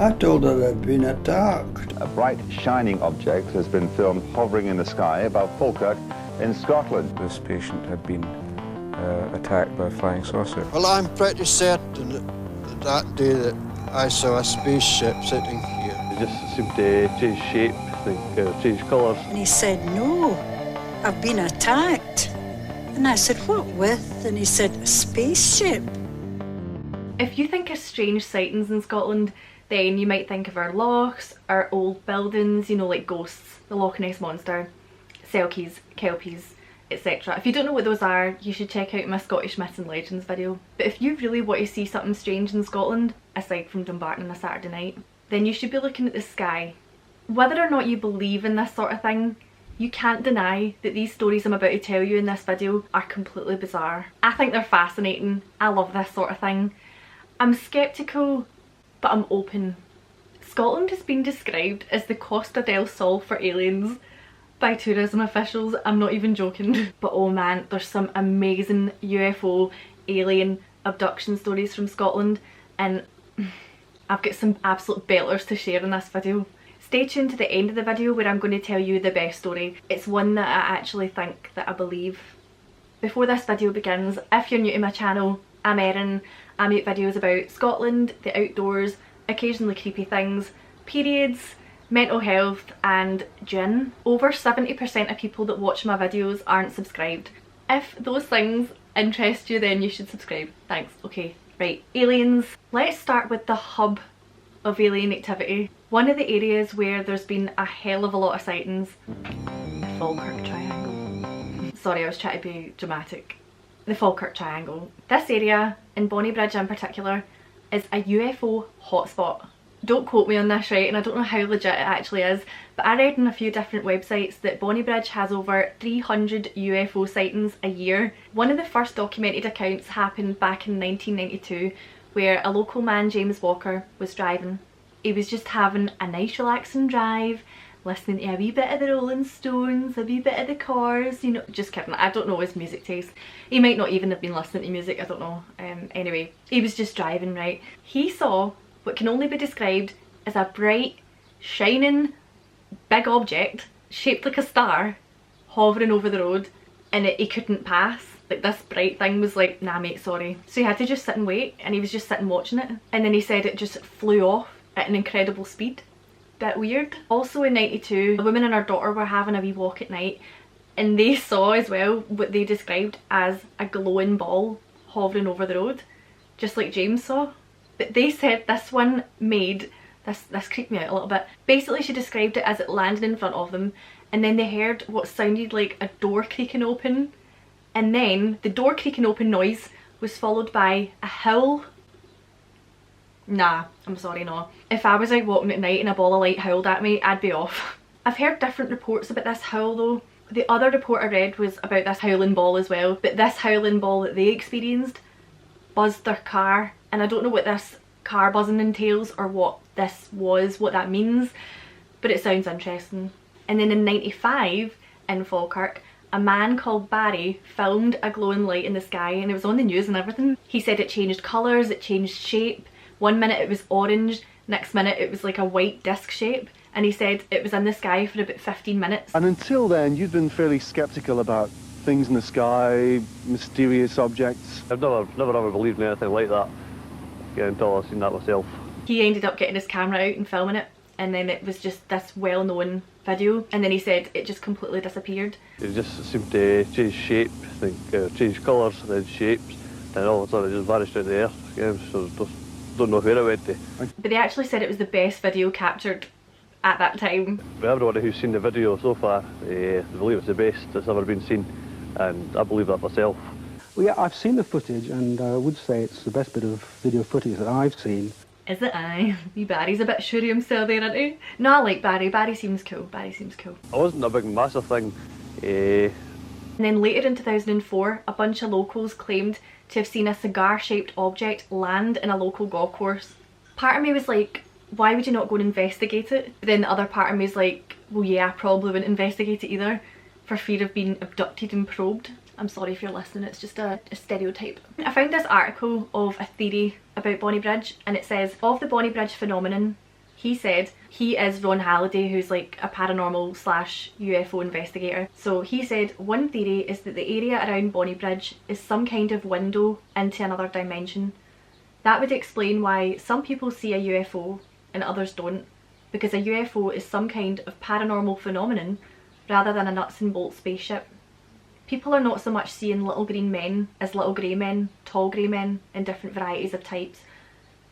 I told her I'd been attacked. A bright, shining object has been filmed hovering in the sky above Falkirk in Scotland. This patient had been attacked by a flying saucer. Well, I'm pretty certain that day that I saw a spaceship sitting here. It just seemed to change shape, change colours. And he said, no, I've been attacked. And I said, what with? And he said, a spaceship. If you think of strange sightings in Scotland, then you might think of our lochs, our old buildings, you know, like ghosts, the Loch Ness Monster, selkies, kelpies, etc. If you don't know what those are, you should check out my Scottish Myths and Legends video. But if you really want to see something strange in Scotland, aside from Dumbarton on a Saturday night, then you should be looking at the sky. Whether or not you believe in this sort of thing, you can't deny that these stories I'm about to tell you in this video are completely bizarre. I think they're fascinating. I love this sort of thing. I'm sceptical, but I'm open. Scotland has been described as the Costa del Sol for aliens by tourism officials. I'm not even joking. But oh man, there's some amazing UFO, alien, abduction stories from Scotland, and I've got some absolute belters to share in this video. Stay tuned to the end of the video where I'm going to tell you the best story. It's one that I actually think that I believe. Before this video begins, if you're new to my channel, I'm Erin. I make videos about Scotland, the outdoors, occasionally creepy things, periods, mental health and gin. Over 70% of people that watch my videos aren't subscribed. If those things interest you, then you should subscribe. Thanks. Okay, right. Aliens. Let's start with the hub of alien activity. One of the areas where there's been a hell of a lot of sightings, the Falkirk Triangle. Sorry, I was trying to be dramatic. The Falkirk Triangle. This area, in Bonnybridge in particular, is a UFO hotspot. Don't quote me on this, right, and I don't know how legit it actually is, but I read on a few different websites that Bonnybridge has over 300 UFO sightings a year. One of the first documented accounts happened back in 1992, where a local man, James Walker, was driving. He was just having a nice relaxing drive, listening to a wee bit of the Rolling Stones, a wee bit of the Cars, you know, just kidding, I don't know his music taste. He might not even have been listening to music, I don't know. Anyway, he was just driving, right? He saw what can only be described as a bright, shining, big object, shaped like a star, hovering over the road, and he couldn't pass. Like, this bright thing was like, nah mate, sorry. So he had to just sit and wait, and he was just sitting watching it. And then he said it just flew off at an incredible speed. Bit weird. Also in 92, a woman and her daughter were having a wee walk at night, and they saw as well what they described as a glowing ball hovering over the road, just like James saw. But they said this one made, this creeped me out a little bit. Basically she described it as it landed in front of them, and then they heard what sounded like a door creaking open, and then the door creaking open noise was followed by a howl. Nah, I'm sorry, no. If I was out walking at night and a ball of light howled at me, I'd be off. I've heard different reports about this howl though. The other report I read was about this howling ball as well, but this howling ball that they experienced buzzed their car, and I don't know what this car buzzing entails or what this was, what that means, but it sounds interesting. And then in 95 in Falkirk, a man called Barry filmed a glowing light in the sky, and it was on the news and everything. He said it changed colours, it changed shape. One minute it was orange, next minute it was like a white disc shape, and he said it was in the sky for about 15 minutes. And until then, you'd been fairly sceptical about things in the sky, mysterious objects. I've never ever believed in anything like that, until I've seen that myself. He ended up getting his camera out and filming it, and then it was just this well-known video, and then he said it just completely disappeared. It just seemed to change shape, change colours, then shapes, and all of a sudden it just vanished out of the air. Yeah, so just don't know where it went to. But they actually said it was the best video captured at that time. Everyone who's seen the video so far, they believe it's the best that's ever been seen, and I believe that myself. Well, yeah, I've seen the footage, and I would say it's the best bit of video footage that I've seen. Is it? Aye. Wee Barry's a bit sure of himself there, isn't he? No, I like Barry. Barry seems cool. Barry seems cool. It wasn't a big massive thing. And then later in 2004, a bunch of locals claimed to have seen a cigar-shaped object land in a local golf course. Part of me was like, why would you not go and investigate it? But then the other part of me is like, well yeah, I probably wouldn't investigate it either, for fear of being abducted and probed. I'm sorry if you're listening, it's just a stereotype. I found this article of a theory about Bonnybridge, and it says, of the Bonnybridge phenomenon, He said he is Ron Halliday, who's like a paranormal slash UFO investigator. So he said one theory is that the area around Bonnybridge is some kind of window into another dimension. That would explain why some people see a UFO and others don't, because a UFO is some kind of paranormal phenomenon rather than a nuts and bolts spaceship. People are not so much seeing little green men as little grey men, tall grey men in different varieties of types.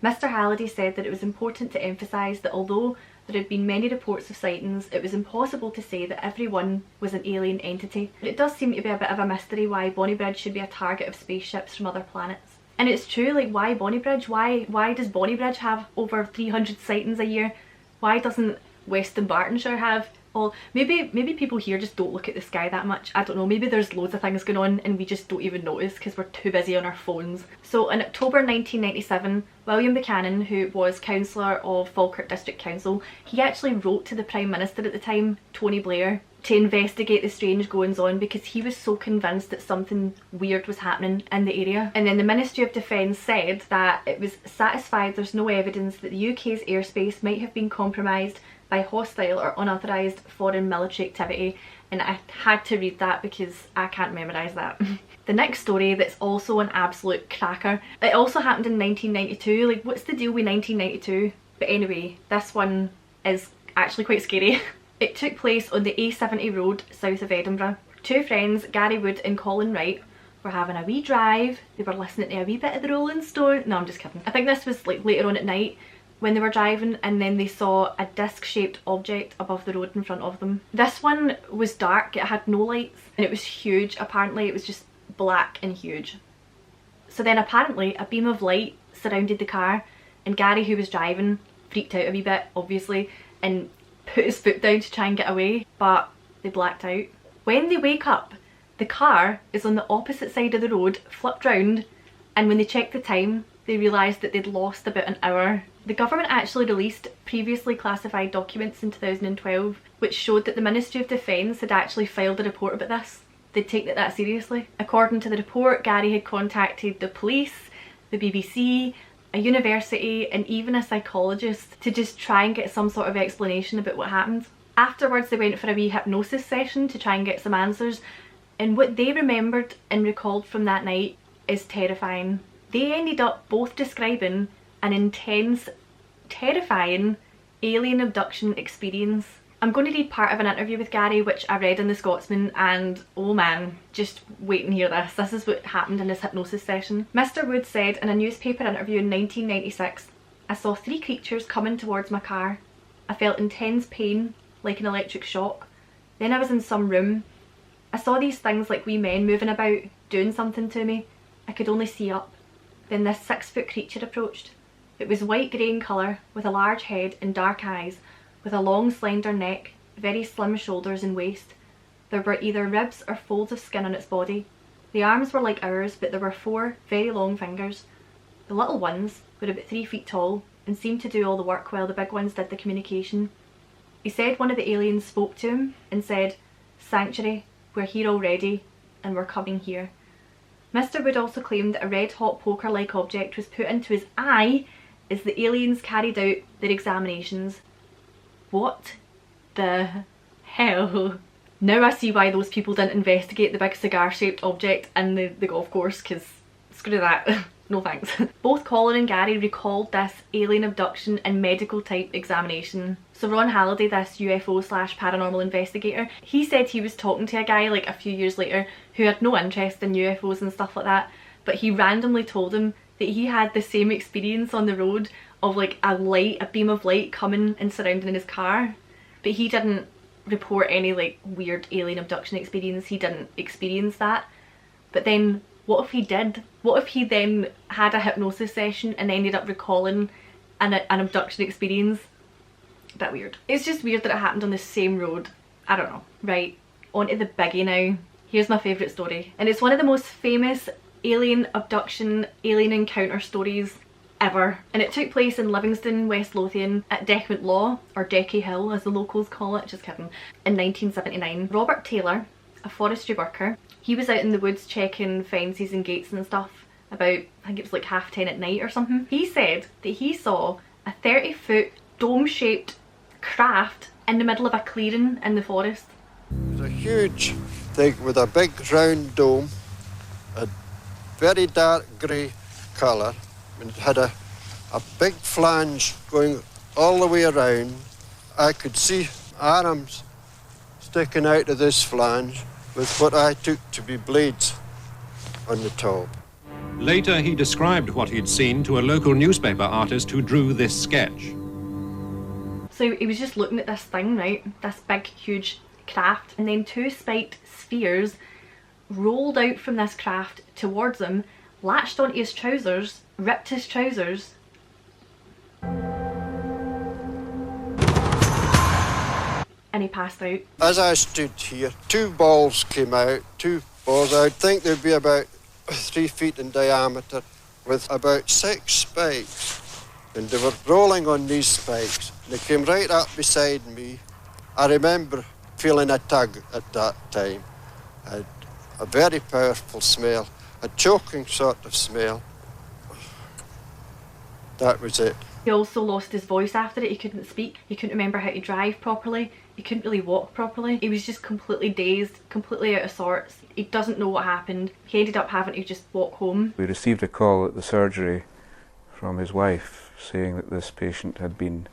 Mr. Halliday said that it was important to emphasise that although there had been many reports of sightings, it was impossible to say that every one was an alien entity. But it does seem to be a bit of a mystery why Bonnybridge should be a target of spaceships from other planets. And it's true, like, why Bonnybridge? Why does Bonnybridge have over 300 sightings a year? Why doesn't Western Bartonshire have? Well, maybe people here just don't look at the sky that much. I don't know, maybe there's loads of things going on and we just don't even notice because we're too busy on our phones. So in October 1997, William Buchanan, who was councillor of Falkirk District Council, he actually wrote to the Prime Minister at the time, Tony Blair, to investigate the strange goings on because he was so convinced that something weird was happening in the area. And then the Ministry of Defence said that it was satisfied there's no evidence that the UK's airspace might have been compromised by hostile or unauthorised foreign military activity, and I had to read that because I can't memorise that. The next story that's also an absolute cracker, it also happened in 1992, like what's the deal with 1992? But anyway, this one is actually quite scary. It took place on the A70 road south of Edinburgh. Two friends, Gary Wood and Colin Wright, were having a wee drive. They were listening to a wee bit of the Rolling Stone. No, I'm just kidding. I think this was like later on at night when they were driving, and then they saw a disc-shaped object above the road in front of them. This one was dark, it had no lights, and it was huge. Apparently it was just black and huge. So then apparently a beam of light surrounded the car, and Gary, who was driving, freaked out a wee bit, obviously, and put his foot down to try and get away, but they blacked out. When they wake up, the car is on the opposite side of the road, flipped round, and when they checked the time, they realised that they'd lost about an hour. The government actually released previously classified documents in 2012 which showed that the Ministry of Defence had actually filed a report about this. They'd taken it that seriously. According to the report, Gary had contacted the police, the BBC, a university and even a psychologist to just try and get some sort of explanation about what happened. Afterwards they went for a wee hypnosis session to try and get some answers, and what they remembered and recalled from that night is terrifying. They ended up both describing an intense, terrifying alien abduction experience. I'm going to read part of an interview with Gary which I read in The Scotsman, and oh man, just wait and hear this. This is what happened in his hypnosis session. Mr. Wood said in a newspaper interview in 1996, "I saw three creatures coming towards my car. I felt intense pain, like an electric shock. Then I was in some room. I saw these things like wee men moving about, doing something to me. I could only see up. Then this 6-foot creature approached. It was white grey in colour, with a large head and dark eyes, with a long slender neck, very slim shoulders and waist. There were either ribs or folds of skin on its body. The arms were like ours, but there were 4 very long fingers. The little ones were about 3 feet tall and seemed to do all the work while the big ones did the communication." He said one of the aliens spoke to him and said, "Sanctuary, we're here already and we're coming here." Mr. Wood also claimed that a red-hot poker-like object was put into his eye as the aliens carried out their examinations. What the hell? Now I see why those people didn't investigate the big cigar-shaped object in the golf course, because screw that. No thanks. Both Colin and Gary recalled this alien abduction and medical type examination. So Ron Halliday, this UFO slash paranormal investigator, he said he was talking to a guy like a few years later who had no interest in UFOs and stuff like that, but he randomly told him that he had the same experience on the road of like a beam of light coming and surrounding his car, but he didn't report any like weird alien abduction experience. He didn't experience that. But then what if he did? What if he then had a hypnosis session and ended up recalling an abduction experience? A bit weird. It's just weird that it happened on the same road. I don't know. Right, on to the biggie now. Here's my favourite story. And it's one of the most famous alien abduction, alien encounter stories ever. And it took place in Livingston, West Lothian at Deckham Law, or Decky Hill as the locals call it, just kidding, in 1979. Robert Taylor, a forestry worker, he was out in the woods checking fences and gates and stuff about, I think it was like 10:30 at night or something. He said that he saw a 30-foot dome-shaped craft in the middle of a clearing in the forest. It was a huge thing with a big round dome, a very dark grey colour, and it had a big flange going all the way around. I could see arms sticking out of this flange with what I took to be blades on the top. Later, he described what he'd seen to a local newspaper artist who drew this sketch. So he was just looking at this thing, right? This big, huge craft, and then two spiked spheres rolled out from this craft towards him, latched onto his trousers, ripped his trousers, and he passed out. As I stood here, two balls came out, two balls. I think they'd be about 3 feet in diameter with about 6 spikes. And they were rolling on these spikes. They came right up beside me. I remember feeling a tug at that time. A very powerful smell, a choking sort of smell. That was it. He also lost his voice after it. He couldn't speak. He couldn't remember how to drive properly. He couldn't really walk properly. He was just completely dazed, completely out of sorts. He doesn't know what happened. He ended up having to just walk home. We received a call at the surgery from his wife saying that this patient had been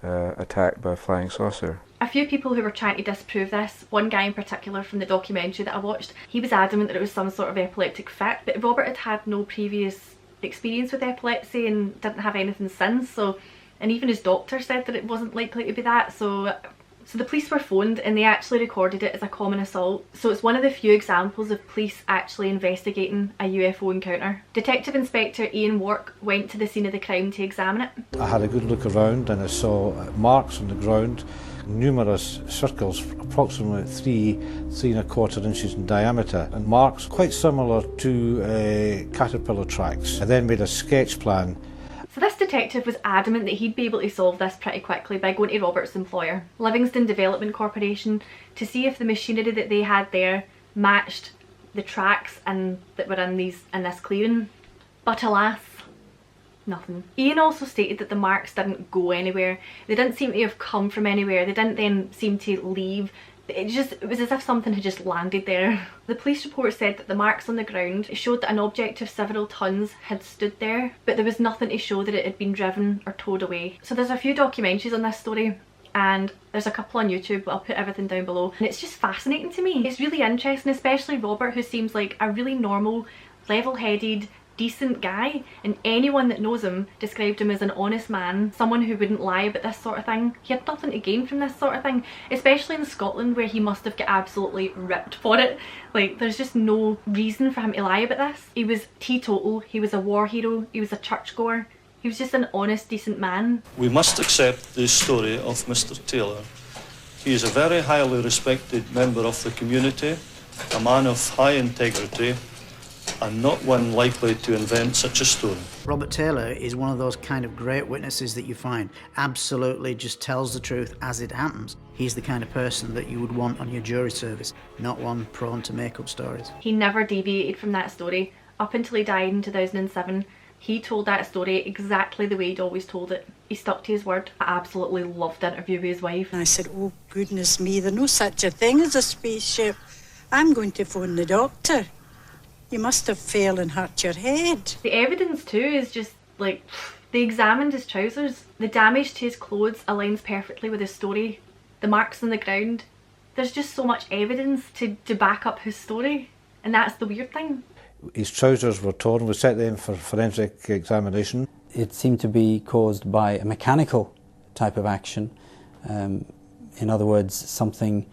attacked by a flying saucer. A few people who were trying to disprove this, one guy in particular from the documentary that I watched, he was adamant that it was some sort of epileptic fit, but Robert had had no previous experience with epilepsy and didn't have anything since, and even his doctor said that it wasn't likely to be that, so the police were phoned and they actually recorded it as a common assault. So it's one of the few examples of police actually investigating a UFO encounter. Detective Inspector Ian Wark went to the scene of the crime to examine it. I had a good look around and I saw marks on the ground, numerous circles, approximately 3.25 inches in diameter, and marks quite similar to caterpillar tracks. I then made a sketch plan. So this detective was adamant that he'd be able to solve this pretty quickly by going to Robert's employer, Livingston Development Corporation, to see if the machinery that they had there matched the tracks that were in this clearing. But alas, nothing. Ian also stated that the marks didn't go anywhere. They didn't seem to have come from anywhere. They didn't then seem to leave. It was as if something had just landed there. The police report said that the marks on the ground showed that an object of several tons had stood there, but there was nothing to show that it had been driven or towed away. So there's a few documentaries on this story, and there's a couple on YouTube, but I'll put everything down below. And it's just fascinating to me. It's really interesting, especially Robert, who seems like a really normal, level-headed, decent guy, and anyone that knows him described him as an honest man, someone who wouldn't lie about this sort of thing. He had nothing to gain from this sort of thing, especially in Scotland where he must have got absolutely ripped for it. Like, there's just no reason for him to lie about this. He was teetotal, he was a war hero, he was a churchgoer, he was just an honest, decent man. We must accept the story of Mr. Taylor. He is a very highly respected member of the community, a man of high integrity, and not one likely to invent such a story. Robert Taylor is one of those kind of great witnesses that you find absolutely just tells the truth as it happens. He's the kind of person that you would want on your jury service, not one prone to make up stories. He never deviated from that story. Up until he died in 2007, he told that story exactly the way he'd always told it. He stuck to his word. I absolutely loved the interview with his wife. And I said, oh goodness me, there's no such a thing as a spaceship. I'm going to phone the doctor. You must have fell and hurt your head. The evidence too is just like, they examined his trousers. The damage to his clothes aligns perfectly with his story. The marks on the ground. There's just so much evidence to back up his story. And that's the weird thing. His trousers were torn. We set them for forensic examination. It seemed to be caused by a mechanical type of action. In other words, something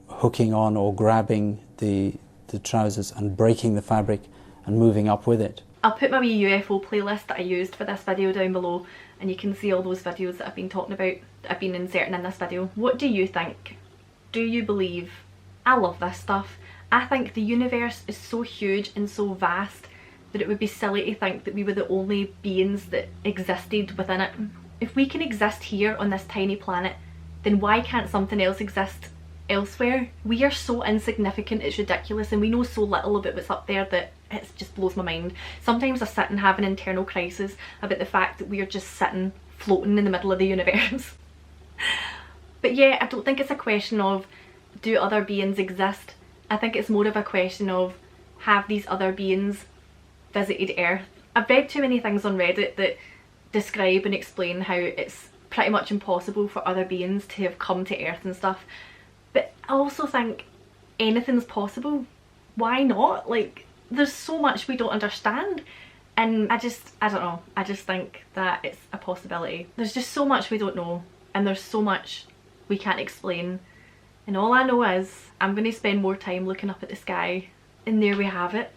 hooking on or grabbing the trousers and breaking the fabric and moving up with it. I'll put my wee UFO playlist that I used for this video down below, and you can see all those videos that I've been talking about, that I've been inserting in this video. What do you think? Do you believe? I love this stuff. I think the universe is so huge and so vast that it would be silly to think that we were the only beings that existed within it. If we can exist here on this tiny planet, then why can't something else exist elsewhere? We are so insignificant, it's ridiculous, and we know so little about what's up there that it just blows my mind. Sometimes I sit and have an internal crisis about the fact that we are just sitting floating in the middle of the universe. But yeah, I don't think it's a question of do other beings exist. I think it's more of a question of have these other beings visited Earth. I've read too many things on Reddit that describe and explain how it's pretty much impossible for other beings to have come to Earth and stuff. But I also think anything's possible. Why not? Like, there's so much we don't understand. And I don't know, I just think that it's a possibility. There's just so much we don't know, and there's so much we can't explain. And all I know is I'm going to spend more time looking up at the sky. And there we have it.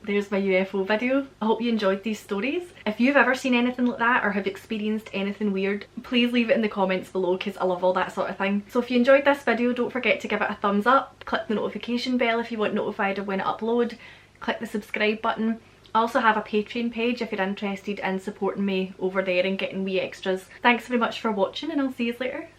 There's my UFO video. I hope you enjoyed these stories. If you've ever seen anything like that or have experienced anything weird, please leave it in the comments below because I love all that sort of thing. So if you enjoyed this video, don't forget to give it a thumbs up, click the notification bell if you want notified of when I upload, click the subscribe button. I also have a Patreon page if you're interested in supporting me over there and getting wee extras. Thanks very much for watching, and I'll see you later.